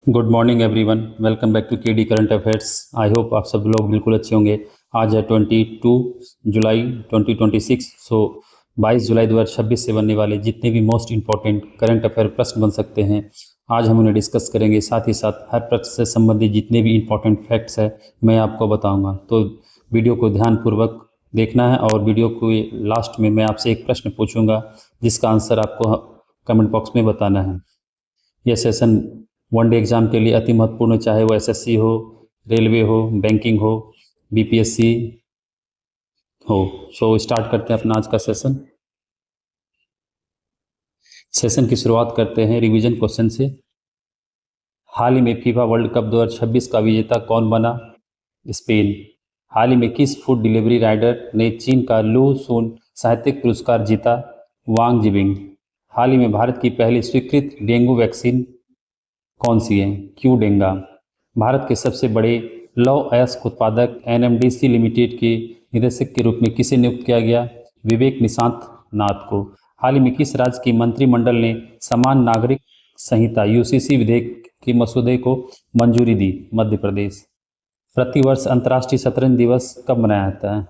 Good morning everyone. Welcome back to KD current affairs. I hope आप सब लोग बिल्कुल अच्छे होंगे। आज है 22 जुलाई 2026। सो 22 जुलाई 2026 से बनने वाले जितने भी मोस्ट इंपॉर्टेंट करंट अफेयर प्रश्न बन सकते हैं आज हम उन्हें डिस्कस करेंगे। साथ ही साथ हर प्रश्न से संबंधित जितने भी इंपॉर्टेंट फैक्ट्स है मैं आपको बताऊंगा। तो वीडियो को ध्यानपूर्वक देखना है और वीडियो को लास्ट में मैं आपसे एक प्रश्न पूछूंगा जिसका आंसर आपको कमेंट बॉक्स में बताना है। यह सेशन वनडे एग्जाम के लिए अति महत्वपूर्ण, चाहे वो एसएससी हो, रेलवे हो, बैंकिंग हो, बीपीएससी हो। सो स्टार्ट करते हैं अपना आज का सेशन की शुरुआत करते हैं रिवीजन क्वेश्चन से। हाल ही में फीफा वर्ल्ड कप 2026 का विजेता कौन बना? स्पेन। हाल ही में किस फूड डिलीवरी राइडर ने चीन का लू सुन साहित्यिक पुरस्कार जीता? वांग जिबिंग। हाल ही में भारत की पहली स्वीकृत डेंगू वैक्सीन कौन सी है? क्यू डेंगा। भारत के सबसे बड़े लौह अयस्क उत्पादक एनएमडीसी लिमिटेड के निदेशक के रूप में किसे नियुक्त किया गया? विवेक निशांत नाथ को। हाल ही में किस राज्य की मंत्रिमंडल ने समान नागरिक संहिता यूसीसी विधेयक के मसौदे को मंजूरी दी? मध्य प्रदेश। प्रतिवर्ष अंतर्राष्ट्रीय शतरंज दिवस कब मनाया जाता है?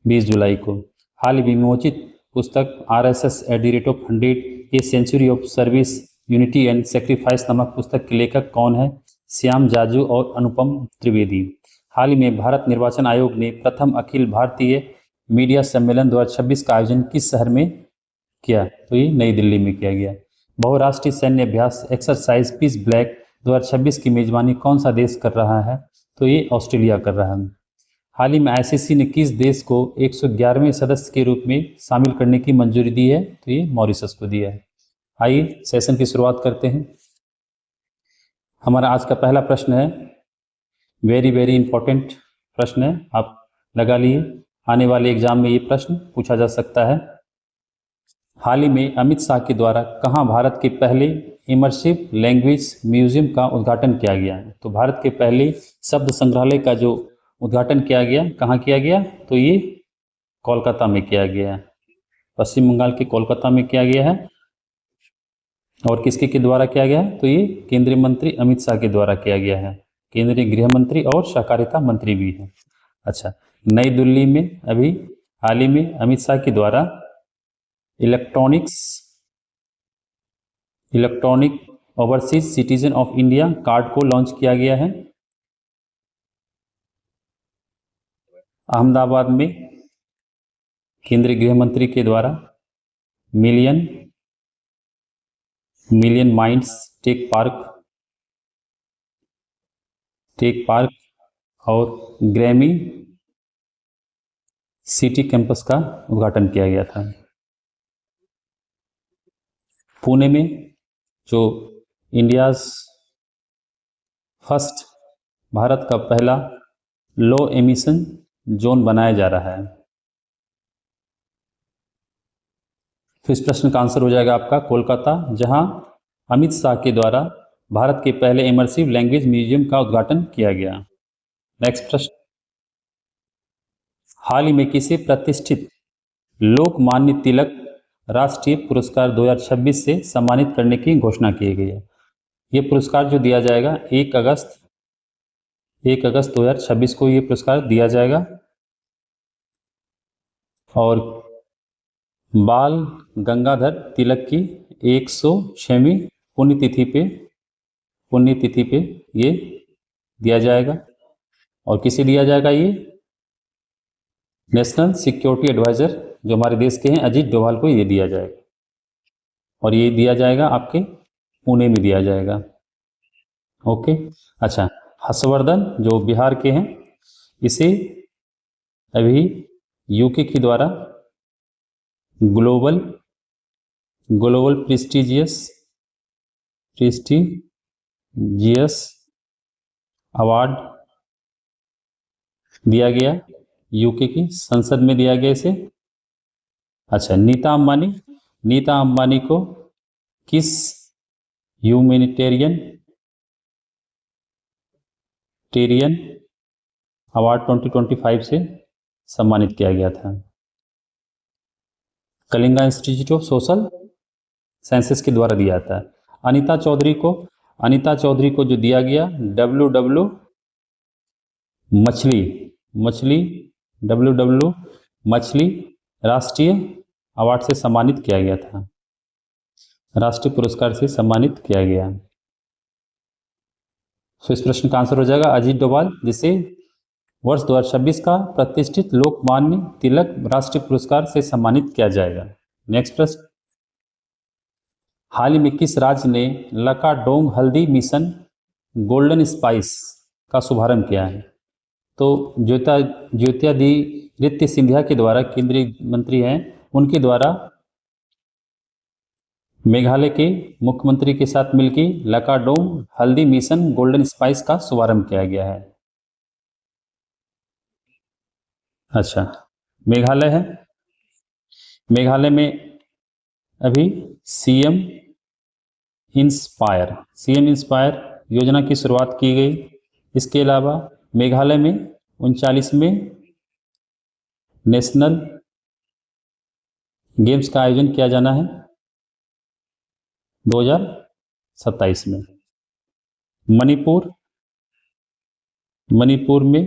20 जुलाई को। हाल ही में विमोचित पुस्तक RSS at the rate of 100 a century of service unity and sacrifice नामक पुस्तक के लेखक कौन है? श्याम जाजू और अनुपम त्रिवेदी। हाल ही में भारत निर्वाचन आयोग ने प्रथम अखिल भारतीय मीडिया सम्मेलन 2026 का आयोजन किस शहर में किया? तो ये नई दिल्ली में किया गया। बहुराष्ट्रीय सैन्य अभ्यास एक्सरसाइज पीस ब्लैक 2026 की मेजबानी कौन सा देश कर रहा है? तो ये ऑस्ट्रेलिया कर रहा है। हाल ही में आईसीसी ने किस देश को 111वें सदस्य के रूप में शामिल करने की मंजूरी दी है? तो ये मॉरिशस को दिया है। आइए सेशन की शुरुआत करते हैं। हमारा आज का पहला प्रश्न है, वेरी वेरी इंपॉर्टेंट प्रश्न है, आप लगा लिए। आने वाले एग्जाम में ये प्रश्न पूछा जा सकता है। हाल ही में अमित शाह के द्वारा कहाँ भारत के पहले इमर्सिव लैंग्वेज म्यूजियम का उद्घाटन किया गया है? तो भारत के पहले शब्द संग्रहालय का जो उद्घाटन किया गया, कहाँ किया गया? तो ये कोलकाता में किया गया है, पश्चिम बंगाल के कोलकाता में किया गया है। और किसके के द्वारा किया गया है? तो ये केंद्रीय मंत्री अमित शाह के द्वारा किया गया है। केंद्रीय गृह मंत्री और सहकारिता मंत्री भी है। अच्छा, नई दिल्ली में अभी हाल ही में अमित शाह के द्वारा electronic overseas citizen of India card को लॉन्च किया गया है। अहमदाबाद में केंद्रीय गृह मंत्री के द्वारा मिलियन माइंड्स टेक पार्क और ग्रैमी सिटी कैंपस का उद्घाटन किया गया था। पुणे में जो इंडियाज फर्स्ट, भारत का पहला लो एमिशन जोन बनाया जा रहा है। तो इस प्रश्न का आंसर हो जाएगा आपका कोलकाता, जहां अमित शाह के द्वारा भारत के पहले इमर्सिव लैंग्वेज म्यूजियम का उद्घाटन किया गया। नेक्स्ट प्रश्न, हाल ही में किसे प्रतिष्ठित लोकमान्य तिलक राष्ट्रीय पुरस्कार 2026 से सम्मानित करने की घोषणा की गई है? ये पुरस्कार जो दिया जाएगा 1 अगस्त 2026 को ये पुरस्कार दिया जाएगा। और बाल गंगाधर तिलक की 106वीं पुण्यतिथि पे ये दिया जाएगा। और किसे दिया जाएगा? ये नेशनल सिक्योरिटी एडवाइजर जो हमारे देश के हैं अजीत डोभाल को ये दिया जाएगा। और ये दिया जाएगा आपके पुणे में दिया जाएगा। ओके। अच्छा, हर्षवर्धन जो बिहार के हैं, इसे अभी यूके के द्वारा ग्लोबल प्रेस्टिजियस अवार्ड दिया गया, यूके की संसद में दिया गया इसे। अच्छा, नीता अंबानी को किस ह्यूमैनिटेरियन अवार्ड 2025 से सम्मानित किया गया था? Kalinga institute of social sciences के द्वारा दिया था। अनीता चौधरी को अनीता चौधरी को जो दिया गया WW मछली राष्ट्रीय अवार्ड से सम्मानित किया गया था, राष्ट्रीय पुरस्कार से सम्मानित किया गया। तो इस प्रश्न का आंसर हो जाएगा अजीत डोभाल, जिसे वर्ष 2026 का प्रतिष्ठित लोकमान्य तिलक राष्ट्रीय पुरस्कार से सम्मानित किया जाएगा। नेक्स्ट प्रश्न, हाल ही में किस राज्य ने लकाडोंग हल्दी मिशन गोल्डन स्पाइस का शुभारंभ किया है? तो ज्योतिरादित्य सिंधिया के द्वारा, केंद्रीय मंत्री हैं, उनके द्वारा मेघालय के मुख्यमंत्री के साथ मिलकर लकाडोंग हल्दी मिशन गोल्डन स्पाइस का शुभारंभ किया गया है। अच्छा, मेघालय है, मेघालय में अभी सीएम इंस्पायर योजना की शुरुआत की गई। इसके अलावा मेघालय में 39वें नेशनल गेम्स का आयोजन किया जाना है 2027 में। मणिपुर में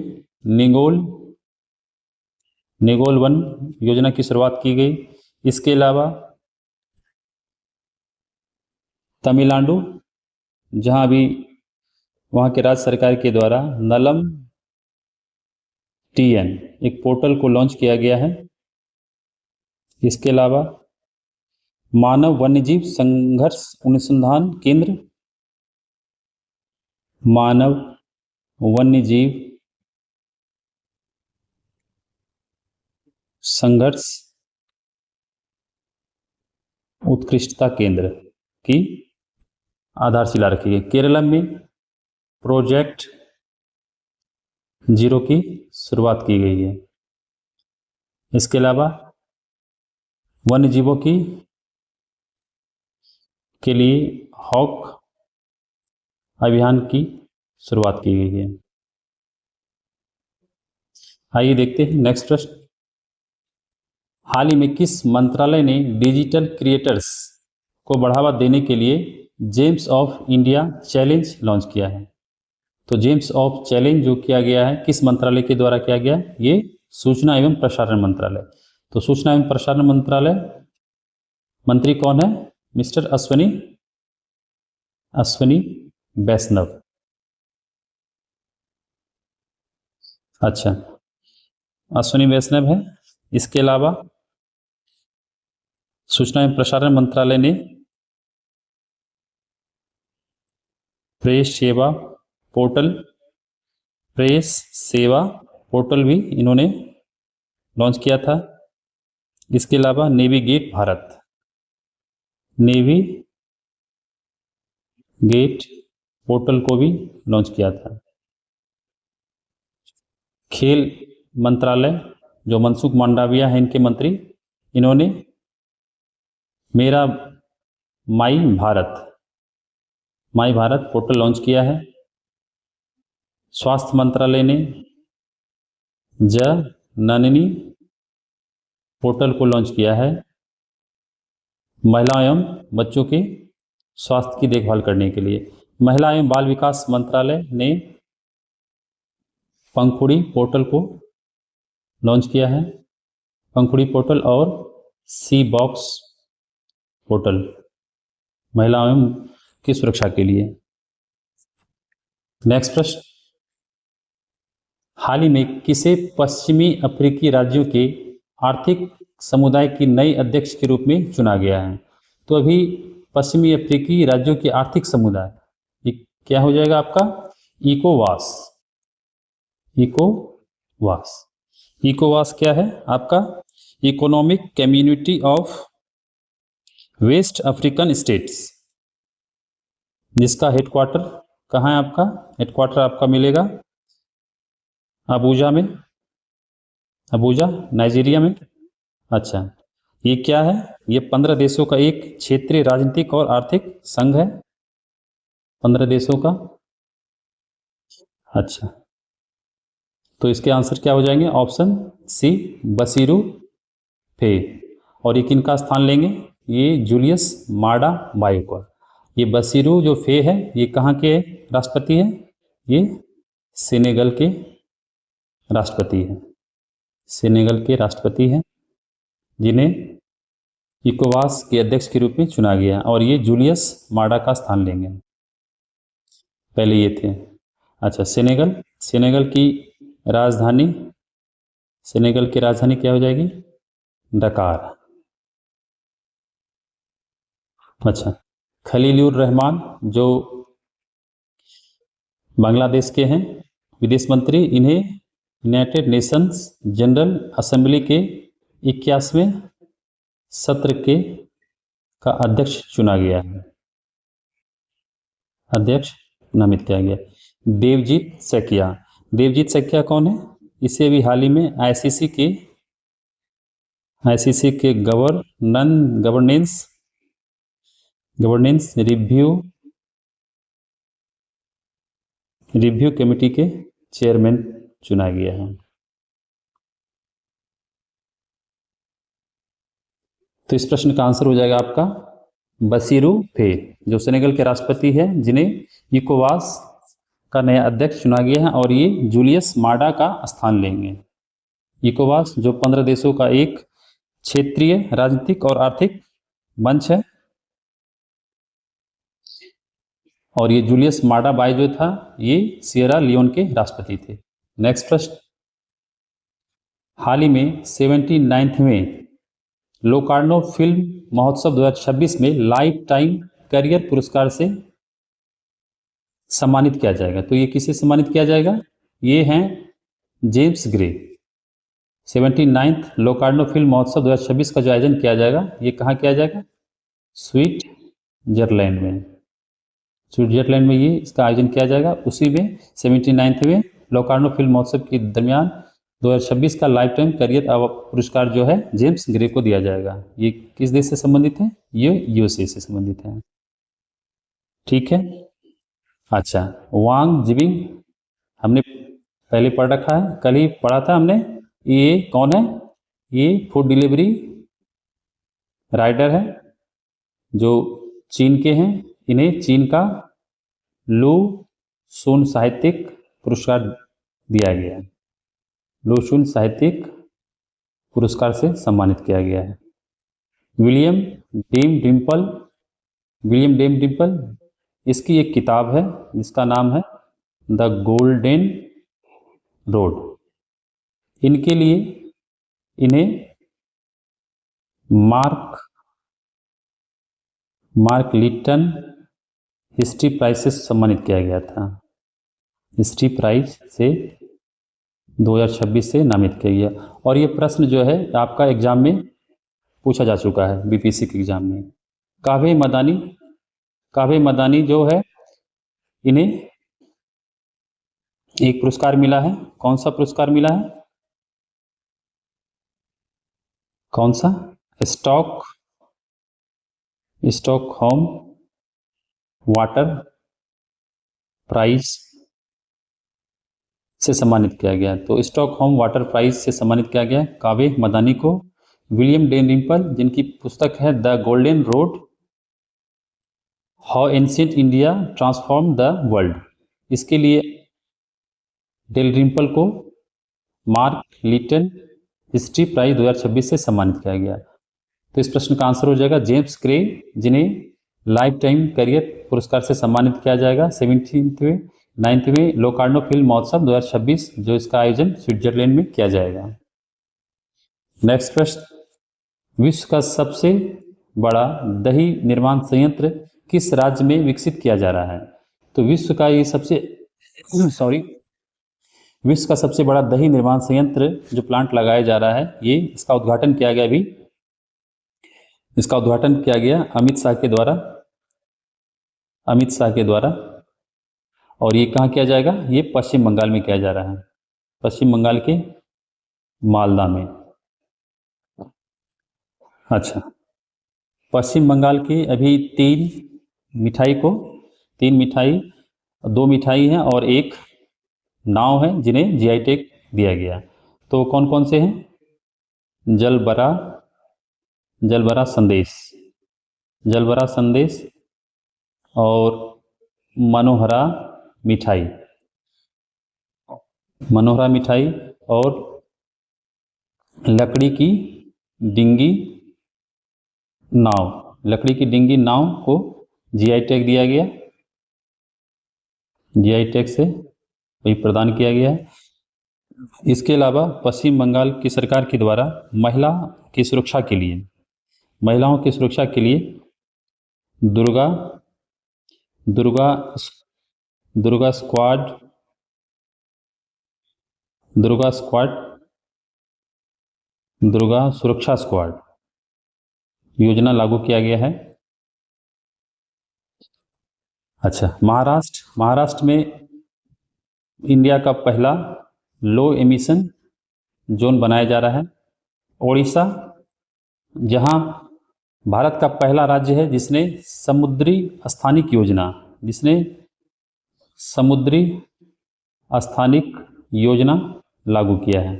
निगोल वन योजना की शुरुआत की गई। इसके अलावा तमिलनाडु, जहां अभी वहां के राज्य सरकार के द्वारा नलम TN एक पोर्टल को लॉन्च किया गया है। इसके अलावा मानव वन्यजीव संघर्ष अनुसंधान केंद्र, मानव वन्यजीव संघर्ष उत्कृष्टता केंद्र की आधारशिला रखी गई। केरल में प्रोजेक्ट 0 की शुरुआत की गई है। इसके अलावा वन्य जीवों के लिए हॉक अभियान की शुरुआत की गई है। आइए देखते हैं नेक्स्ट प्रश्न, हाल ही में किस मंत्रालय ने डिजिटल क्रिएटर्स को बढ़ावा देने के लिए James of India challenge launch किया है? तो जेम्स ऑफ चैलेंज जो किया गया है किस मंत्रालय के द्वारा किया गया है? ये सूचना एवं प्रसारण मंत्रालय। तो सूचना एवं प्रसारण मंत्रालय मंत्री कौन है? मिस्टर अश्विनी वैष्णव। अच्छा, अश्विनी वैष्णव है। इसके अलावा सूचना एवं प्रसारण मंत्रालय ने प्रेस सेवा पोर्टल भी इन्होंने लॉन्च किया था। इसके अलावा नेविगेट पोर्टल को भी लॉन्च किया था। खेल मंत्रालय जो मनसुख मांडविया है इनके मंत्री, इन्होंने मेरा माई भारत पोर्टल लॉन्च किया है। स्वास्थ्य मंत्रालय ने जननी पोर्टल को लॉन्च किया है महिला एवं बच्चों के स्वास्थ्य की देखभाल करने के लिए। महिला एवं बाल विकास मंत्रालय ने पंखुड़ी पोर्टल को लॉन्च किया है, पंखुड़ी पोर्टल और सी बॉक्स पोर्टल महिलाओं की सुरक्षा के लिए। नेक्स्ट प्रश्न, हाल ही में किसे पश्चिमी अफ्रीकी राज्यों के आर्थिक समुदाय की नई अध्यक्ष के रूप में चुना गया है? तो अभी पश्चिमी अफ्रीकी राज्यों के आर्थिक समुदाय ये क्या हो जाएगा आपका? इकोवास क्या है आपका? Economic community of West African states, जिसका हेडक्वार्टर कहाँ है आपका? हेडक्वार्टर आपका मिलेगा अबूजा नाइजीरिया में। अच्छा, ये क्या है? ये 15 देशों का एक क्षेत्रीय राजनीतिक और आर्थिक संघ है, 15 देशों का। अच्छा, तो इसके आंसर क्या हो जाएंगे? ऑप्शन सी बसीरू फे। और ये किनका स्थान लेंगे? ये जूलियस माडा बायो का। ये बसीरू जो फे है ये कहाँ के राष्ट्रपति है? ये सेनेगल के राष्ट्रपति हैं। सेनेगल के राष्ट्रपति हैं जिन्हें इकोवास के अध्यक्ष के रूप में चुना गया और ये जूलियस माडा का स्थान लेंगे। पहले ये थे। अच्छा, सेनेगल की राजधानी, सेनेगल की राजधानी क्या हो जाएगी? डकार। अच्छा, खलीलुर रहमान जो बांग्लादेश के हैं विदेश मंत्री, इन्हें यूनाइटेड नेशंस जनरल असेंबली के 81वें सत्र के का अध्यक्ष चुना गया है, अध्यक्ष नामित किया गया। देवजीत सैकिया कौन है? इसे अभी हाल ही में आईसीसी के गवर्नेंस रिव्यू कमेटी के चेयरमैन चुना गया है। तो इस प्रश्न का आंसर हो जाएगा आपका बसीरू फे, जो सेनेगल के राष्ट्रपति हैं जिन्हें इकोवास का नया अध्यक्ष चुना गया है और ये जूलियस माडा का स्थान लेंगे। इकोवास जो 15 देशों का एक क्षेत्रीय राजनीतिक और आर्थिक मंच है और ये जूलियस माडा बाई जो था ये सियरा लियोन के राष्ट्रपति थे। नेक्स्ट प्रश्न, हाल ही में 79वें लोकार्नो फिल्म महोत्सव 2026 में लाइफ टाइम करियर पुरस्कार से सम्मानित किया जाएगा। तो ये किसे सम्मानित किया जाएगा? ये हैं James grey. 79th Locarno film महोत्सव 2026 का जो आयोजन किया जाएगा ये कहाँ किया जाएगा? स्विट्जरलैंड में ये इसका आयोजन किया जाएगा। उसी में 79वें लोकार्नो फिल्म महोत्सव के दरमियान 2026 का लाइफ टाइम करियर पुरस्कार जो है जेम्स ग्रे को दिया जाएगा। ये किस देश से संबंधित है? ये यूएसए से संबंधित है। ठीक है। अच्छा, वांग जिबिंग हमने पहले पढ़ रखा है, कल ही पढ़ा था हमने। ये कौन है? ये फूड डिलीवरी राइडर है जो चीन के हैं। इन्हें चीन का लू सुन साहित्यिक पुरस्कार दिया गया है, लू सुन साहित्यिक पुरस्कार से सम्मानित किया गया है। विलियम डेम डिम्पल, इसकी एक किताब है जिसका नाम है द गोल्डन रोड। इनके लिए इन्हें मार्क लिटन हिस्ट्री प्राइज से सम्मानित किया गया था। हिस्ट्री प्राइज से 2026 से नामित किया गया। और ये प्रश्न जो है आपका एग्जाम में पूछा जा चुका है, बीपीएससी के एग्जाम में। काव्य मदानी जो है इन्हें एक पुरस्कार मिला है। कौन सा पुरस्कार मिला है? कौन सा? स्टॉकहोम वाटर प्राइज से सम्मानित किया गया। तो स्टॉकहोम वाटर प्राइज से सम्मानित किया गया काव्य मदानी को। विलियम डेन डिम्पल जिनकी पुस्तक है the golden road, how ancient India transform the world, इसके लिए डेल डिम्पल को मार्क लिटन हिस्ट्री प्राइज 2026 से सम्मानित किया गया। तो इस प्रश्न का आंसर हो जाएगा जेम्स ग्रे, जिन्हें लाइफ टाइम करियर पुरस्कार से सम्मानित किया जाएगा 79वें लोकार्नो फिल्म महोत्सव 2026, जो इसका आयोजन स्विट्जरलैंड में किया जाएगा। नेक्स्ट प्रश्न, विश्व का सबसे बड़ा दही निर्माण संयंत्र किस राज्य में विकसित किया जा रहा है? तो विश्व का सबसे बड़ा दही निर्माण संयंत्र जो प्लांट लगाया जा रहा है, ये इसका उद्घाटन किया गया अमित शाह के द्वारा। और ये कहाँ किया जाएगा? ये पश्चिम बंगाल में किया जा रहा है, पश्चिम बंगाल के मालदा में। अच्छा, पश्चिम बंगाल के अभी 2 मिठाई हैं और एक नाव है जिन्हें जीआई टैग दिया गया। तो कौन कौन से हैं? जलबरा संदेश और मनोहरा मिठाई, मनोहरा मिठाई और लकड़ी की डिंगी नाव, लकड़ी की डिंगी नाव को जीआई टैग दिया गया, जीआई टैग से वही प्रदान किया गया है। इसके अलावा पश्चिम बंगाल की सरकार के द्वारा महिला की सुरक्षा के लिए, महिलाओं की सुरक्षा के लिए दुर्गा दुर्गा दुर्गा स्क्वाड, दुर्गा स्क्वाड, दुर्गा सुरक्षा स्क्वाड योजना लागू किया गया है। अच्छा, महाराष्ट्र में इंडिया का पहला लो एमिशन जोन बनाया जा रहा है। ओडिशा, जहां भारत का पहला राज्य है जिसने समुद्री स्थानिक योजना, जिसने समुद्री स्थानिक योजना लागू किया है।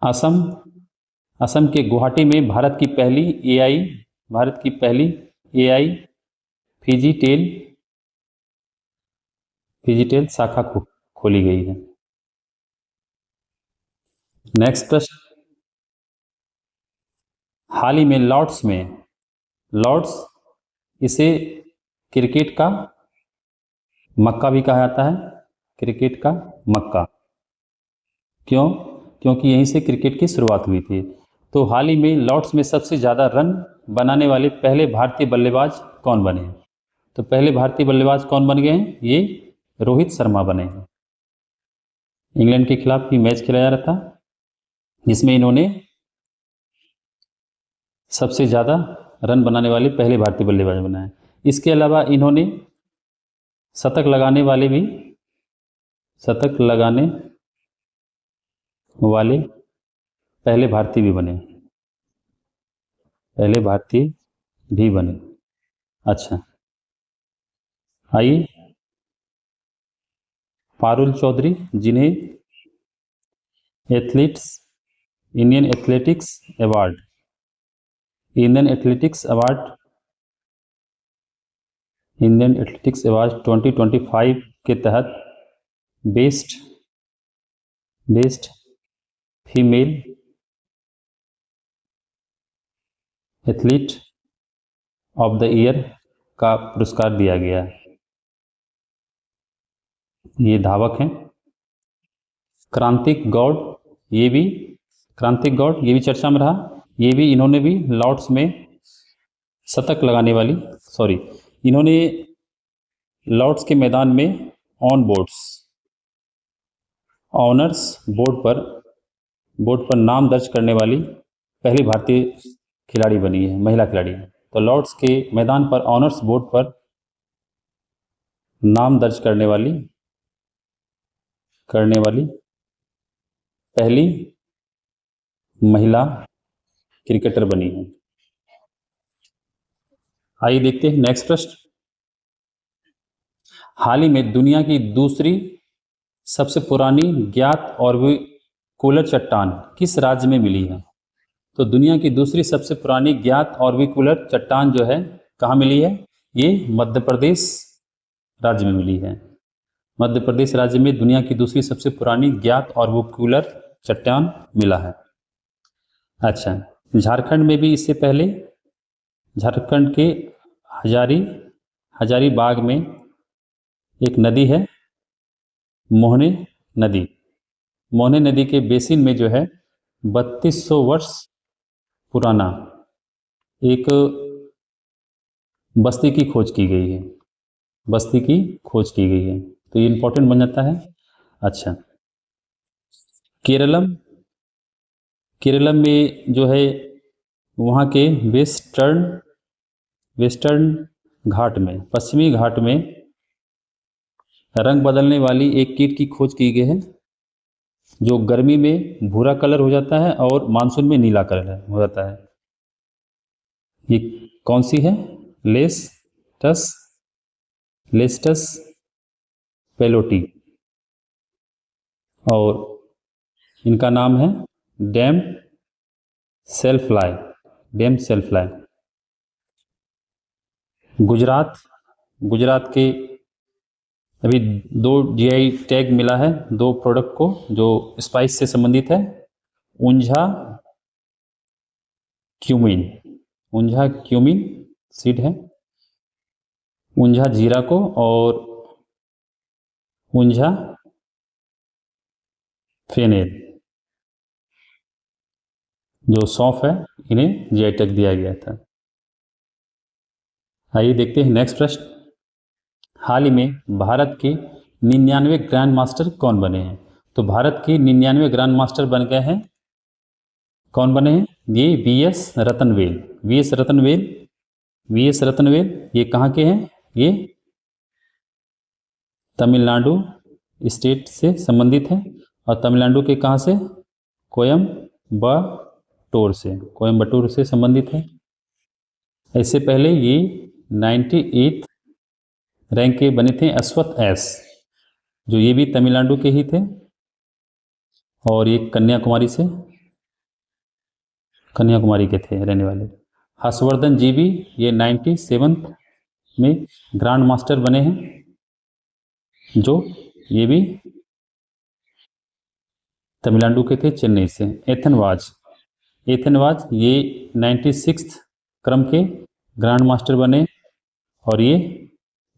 असम, असम के गुवाहाटी में भारत की पहली एआई फिजिटेल शाखा खोली गई है। नेक्स्ट प्रश्न, हाल ही में लॉर्ड्स इसे क्रिकेट का मक्का भी कहा जाता है, क्रिकेट का मक्का। क्यों? क्योंकि यहीं से क्रिकेट की शुरुआत हुई थी। तो हाल ही में लॉर्ड्स में सबसे ज़्यादा रन बनाने वाले पहले भारतीय बल्लेबाज कौन बने हैं? तो पहले भारतीय बल्लेबाज कौन बन गए हैं? ये रोहित शर्मा बने हैं। इंग्लैंड के खिलाफ ही मैच खेला जा रहा था जिसमें इन्होंने सबसे ज़्यादा रन बनाने वाले पहले भारतीय बल्लेबाज बनाए। इसके अलावा इन्होंने शतक लगाने वाले पहले भारतीय भी बने, अच्छा, आइए, पारुल चौधरी, जिन्हें इंडियन एथलेटिक्स अवार्ड 2025 के तहत best female athlete of the year का पुरस्कार दिया गया। ये धावक हैं। क्रांतिक गौड़, ये भी चर्चा में रहा। ये भी, इन्होंने भी लॉर्ड्स में शतक लगाने वाली, इन्होंने लॉर्ड्स के मैदान में ऑनर्स बोर्ड पर नाम दर्ज करने वाली पहली भारतीय खिलाड़ी बनी है, महिला खिलाड़ी है। तो लॉर्ड्स के मैदान पर ऑनर्स बोर्ड पर नाम दर्ज करने वाली पहली महिला क्रिकेटर बनी है। आइए देखते हैं नेक्स्ट प्रश्न, हाल ही में दुनिया की दूसरी सबसे पुरानी ज्ञात ऑर्बिकुलर चट्टान किस राज्य में मिली है? तो दुनिया की दूसरी सबसे पुरानी ज्ञात ऑर्बिकुलर चट्टान जो है कहाँ मिली है? ये मध्य प्रदेश राज्य में मिली है। मध्य प्रदेश राज्य में दुनिया की दूसरी सबसे पुरानी ज्ञात ऑर्बिकुलर चट्टान मिला है। अच्छा, झारखंड में भी इससे पहले, झारखंड के हजारीबाग में एक नदी है, मोहने नदी के बेसिन में जो है 3200 वर्ष पुराना एक बस्ती की खोज की गई है, तो ये इंपॉर्टेंट बन जाता है। अच्छा, केरलम में जो है वहाँ के वेस्टर्न घाट में, पश्चिमी घाट में रंग बदलने वाली एक कीट की खोज की गई है जो गर्मी में भूरा कलर हो जाता है और मानसून में नीला कलर हो जाता है। ये कौन सी है? लेस्टस पेलोटी, और इनका नाम है damselfly. Gujarat, Gujarat के अभी 2 जीआई टैग मिला है 2 प्रोडक्ट को जो स्पाइस से संबंधित है। Unjha cumin, Unjha cumin seed है, ऊंझा जीरा को और ऊंझा फेनेल जो सौंफ है, इन्हें जीआई टैग दिया गया था। आइए देखते हैं नेक्स्ट प्रश्न। हाल ही में भारत के 99 ग्रैंड मास्टर कौन बने हैं? तो भारत के 99 ग्रैंड मास्टर बन गए हैं, कौन बने हैं? ये वीएस रतनवेल, वीएस रतनवेल, वीएस रतनवेल ये कहाँ के हैं? ये तमिलनाडु स्टेट से संबंधित हैं और तमिलनाडु के कहाँ से? कोयम्बटूर से, कोयम्बटूर से संबंधित है। इससे पहले ये 98 रैंक के बने थे अश्वथ एस, जो ये भी तमिलनाडु के ही थे और ये कन्याकुमारी से, कन्याकुमारी के थे रहने वाले। हर्षवर्धन जी भी ये 97 में ग्रैंड मास्टर बने हैं, जो ये भी तमिलनाडु के थे, चेन्नई से। एथनवाज, एथनवाज ये 96 क्रम के ग्रैंड मास्टर बने और ये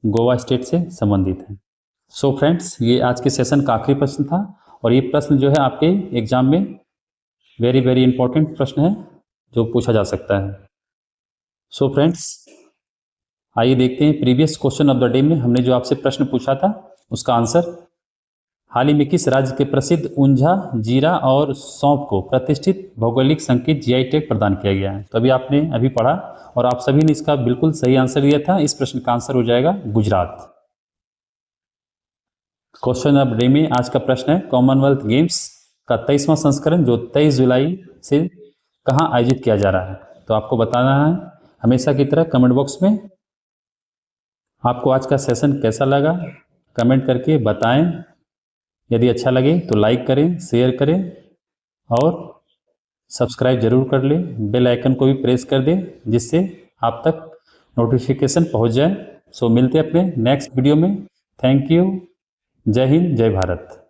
गोवा स्टेट से संबंधित है। सो फ्रेंड्स, ये आज के सेशन का आखिरी प्रश्न था और ये प्रश्न जो है आपके एग्जाम में वेरी वेरी इंपॉर्टेंट प्रश्न है जो पूछा जा सकता है। सो फ्रेंड्स, आइए देखते हैं previous question of the day में हमने जो आपसे प्रश्न पूछा था उसका आंसर। हाल ही में किस राज्य के प्रसिद्ध ऊंझा, जीरा और सौंफ को प्रतिष्ठित भौगोलिक संकेत जीआई टैग प्रदान किया गया है? तो अभी आपने अभी पढ़ा और आप सभी ने इसका बिल्कुल सही आंसर दिया था। इस प्रश्न का आंसर हो जाएगा गुजरात। क्वेश्चन ऑफ डे में आज का प्रश्न है कॉमनवेल्थ गेम्स का 23वां संस्करण जो 23 जुलाई से कहाँ आयोजित किया जा रहा है? तो आपको बताना है हमेशा की तरह कमेंट बॉक्स में। आपको आज का सेशन कैसा लगा कमेंट करके बताएं। यदि अच्छा लगे तो लाइक करें, शेयर करें और सब्सक्राइब जरूर कर लें। बेल आइकन को भी प्रेस कर दें जिससे आप तक नोटिफिकेशन पहुंच जाए। सो मिलते हैं अपने नेक्स्ट वीडियो में। Thank you. जय हिंद, जय भारत।